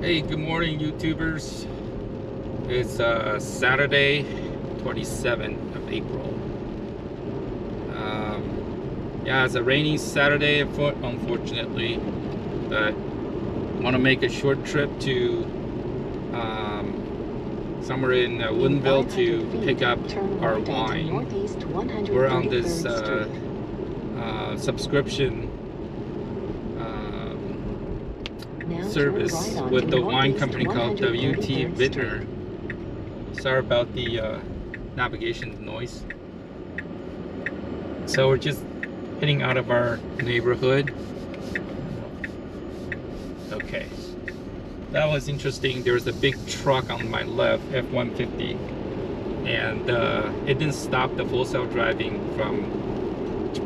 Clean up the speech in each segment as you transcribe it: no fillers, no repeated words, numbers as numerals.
Hey, good morning, YouTubers. It's Saturday, 27th of April. Yeah, it's a rainy Saturday, unfortunately. But I want to make a short trip to somewhere in Woodinville to pick up our wine. We're on this subscription service with the wine company called WT Vintner. Sorry about the navigation noise. So we're just heading out of our neighborhood. Okay, that was interesting. There was a big truck on my left, F-150, and it didn't stop the full self-driving from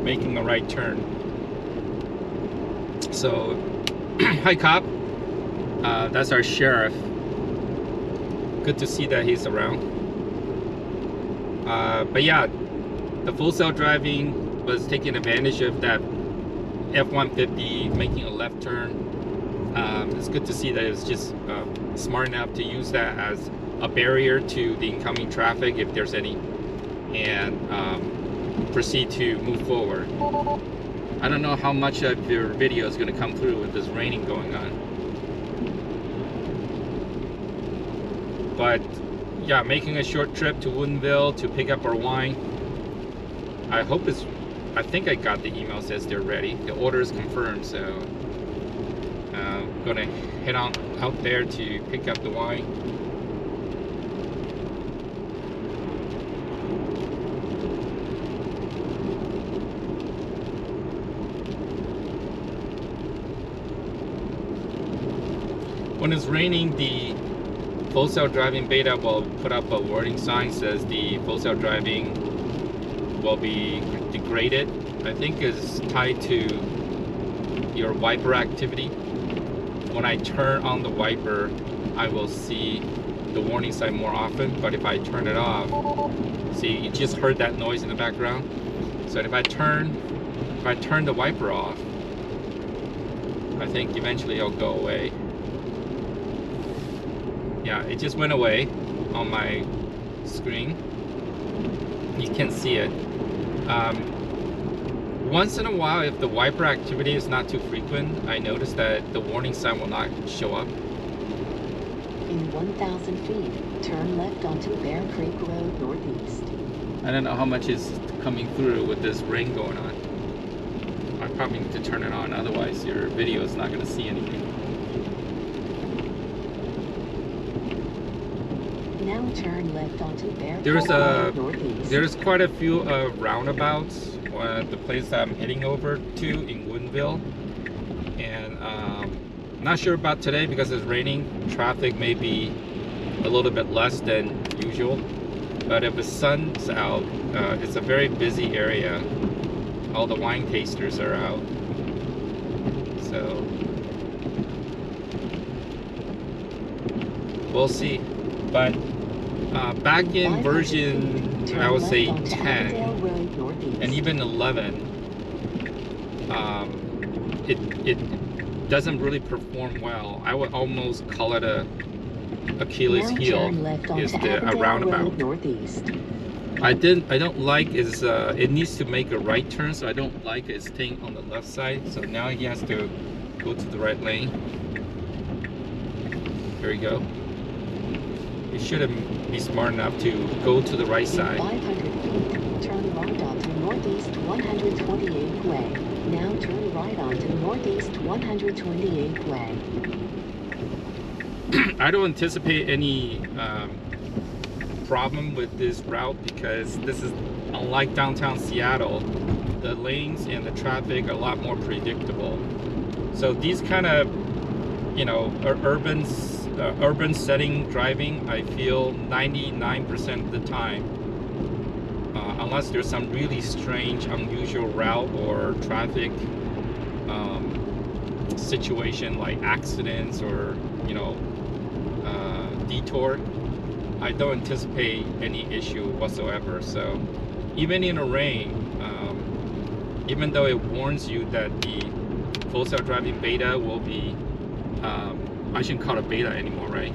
making a right turn. So, hi cop. That's our sheriff. Good to see that he's around. But yeah, the full self-driving was taking advantage of that F-150 making a left turn. It's good to see that it's just smart enough to use that as a barrier to the incoming traffic, if there's any, and proceed to move forward. I don't know how much of your video is going to come through with this raining going on. But yeah, making a short trip to Woodinville to pick up our wine. I think I got the email, says they're ready. The order is confirmed, so I'm gonna head on out there to pick up the wine. When it's raining, the full self-driving beta will put up a warning sign says the full self-driving will be degraded. I think is tied to your wiper activity. When I turn on the wiper, I will see the warning sign more often, but if I turn it off, see, you just heard that noise in the background. So if I turn the wiper off, I think eventually it'll go away. Yeah, it just went away on my screen. You can see it. Once in a while, if the wiper activity is not too frequent, I notice that the warning sign will not show up. In 1,000 feet, turn left onto Bear Creek Road Northeast. I don't know how much is coming through with this rain going on. I probably need to turn it on, otherwise your video is not going to see anything. Now turn left onto Bear Creek Road Northeast. There's quite a few roundabouts. The place that I'm heading over to in Woodinville, and not sure about today because it's raining. Traffic may be a little bit less than usual, but if the sun's out, it's a very busy area. All the wine tasters are out, so we'll see. But back in version, I would say 10 and even 11, it doesn't really perform well. I would almost call it a Achilles heel, is the roundabout. I don't like is it needs to make a right turn, so I don't like it staying on the left side. So now he has to go to the right lane. There you go. You should be smart enough to go to the right side. 500 feet, turn right onto Northeast 128th Way. Now turn right onto Northeast 128th Way. I don't anticipate any problem with this route because this is unlike downtown Seattle. The lanes and the traffic are a lot more predictable. So these kind of, you know, urban setting driving, I feel 99% of the time, unless there's some really strange, unusual route or traffic situation like accidents or, you know, detour, I don't anticipate any issue whatsoever. So even in the rain, even though it warns you that the full self-driving beta will be I shouldn't call it beta anymore, right?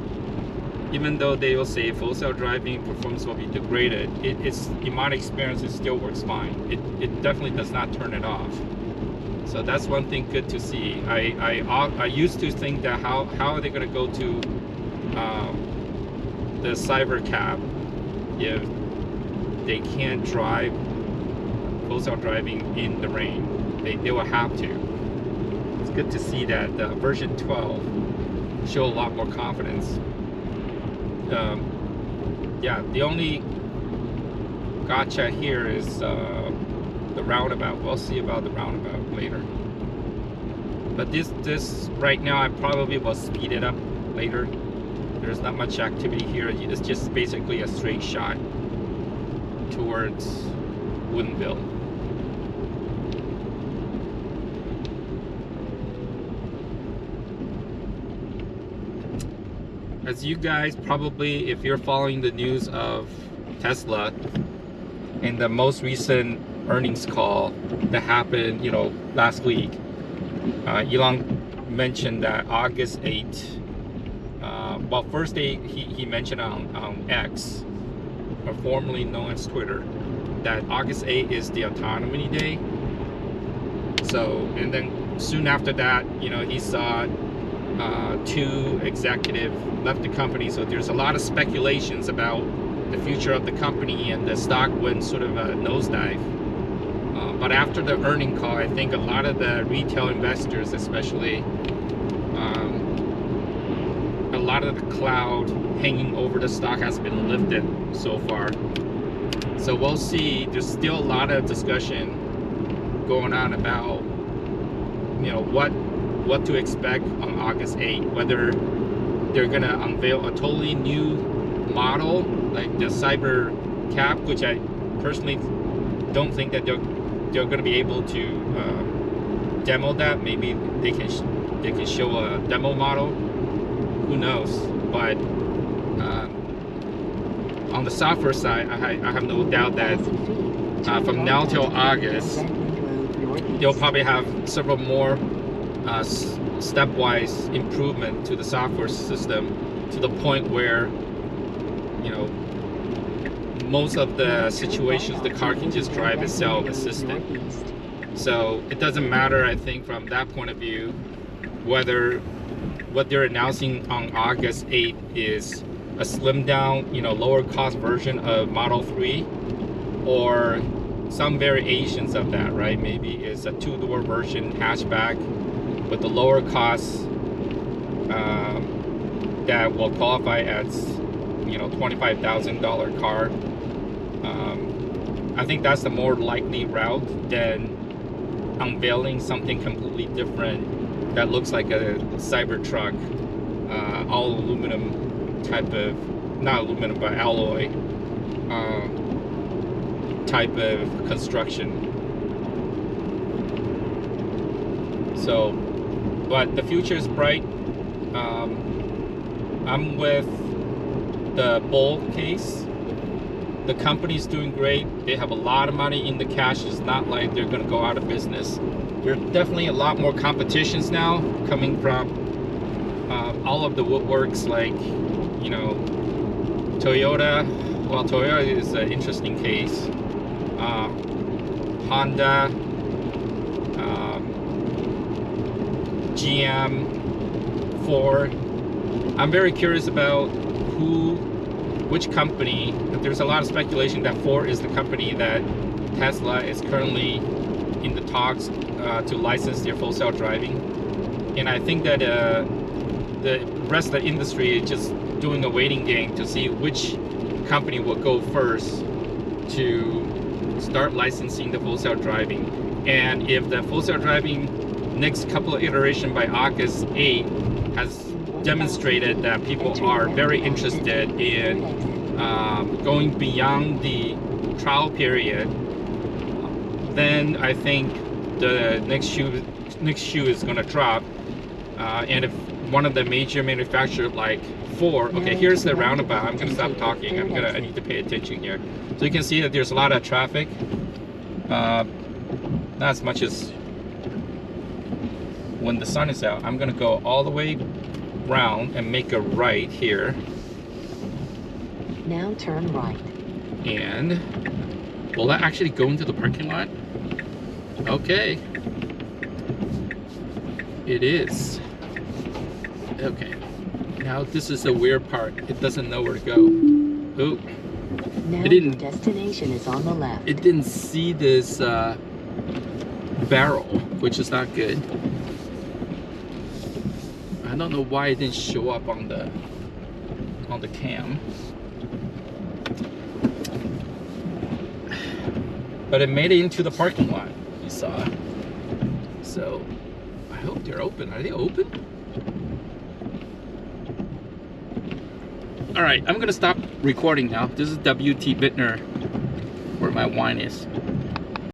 Even though they will say full self-driving performance will be degraded, it's in my experience it still works fine. It definitely does not turn it off. So that's one thing good to see. I used to think that how are they going to go to the cyber cab if they can't drive full self-driving in the rain. They will have to. It's good to see that version 12 show a lot more confidence. Yeah, the only gotcha here is the roundabout. We'll see about the roundabout later. But this right now, I probably will speed it up later. There's not much activity here. It's just basically a straight shot towards Woodinville. As you guys probably, if you're following the news of Tesla in the most recent earnings call that happened, you know, last week, Elon mentioned that August 8th, well, first he mentioned on X, or formerly known as Twitter, that August 8th is the autonomy day. So, and then soon after that, you know, he saw two executives left the company. So there's a lot of speculations about the future of the company, and the stock went sort of a nosedive. But after the earning call, I think a lot of the retail investors, especially, a lot of the cloud hanging over the stock has been lifted so far. So we'll see. There's still a lot of discussion going on about, you know, what to expect on August 8th, whether they're gonna unveil a totally new model like the Cyber Cab, which I personally don't think that they're gonna be able to demo that. Maybe they can show a demo model. Who knows? But on the software side, I have no doubt that from now till August, they'll probably have several more stepwise improvement to the software system, to the point where, you know, most of the situations the car can just drive itself assisted. So it doesn't matter, I think, from that point of view, whether what they're announcing on August 8th is a slimmed down, you know, lower cost version of Model 3, or some variations of that, right? Maybe it's a two-door version hatchback with the lower costs that will qualify as, you know, $25,000 car. I think that's the more likely route than unveiling something completely different that looks like a Cybertruck, all aluminum type of, not aluminum but alloy type of construction. So, but the future is bright. I'm with the bull case. The company's doing great. They have a lot of money in the cash. It's not like they're going to go out of business. There's definitely a lot more competitions now coming from all of the woodworks, like, you know, Toyota. Well, Toyota is an interesting case. Honda, GM, Ford. I'm very curious about which company. There's a lot of speculation that Ford is the company that Tesla is currently in the talks to license their full self-driving, and I think that the rest of the industry is just doing a waiting game to see which company will go first to start licensing the full self-driving. And if the full self-driving next couple of iterations by August 8 has demonstrated that people are very interested in going beyond the trial period, then I think the next shoe is going to drop. And if one of the major manufacturers like Ford, okay, here's the roundabout. I'm going to stop talking. I need to pay attention here. So you can see that there's a lot of traffic. Not as much as when the sun is out. I'm going to go all the way round and make a right here. Now turn right. And will that actually go into the parking lot? Okay. It is. Okay. Now this is the weird part. It doesn't know where to go. Oh. Now It your didn't. destination is on the left. It didn't see this barrel, which is not good. I don't know why it didn't show up on the cam. But it made it into the parking lot, you saw. So I hope they're open. Are they open? All right, I'm gonna stop recording now. This is WT Bittner, where my wine is.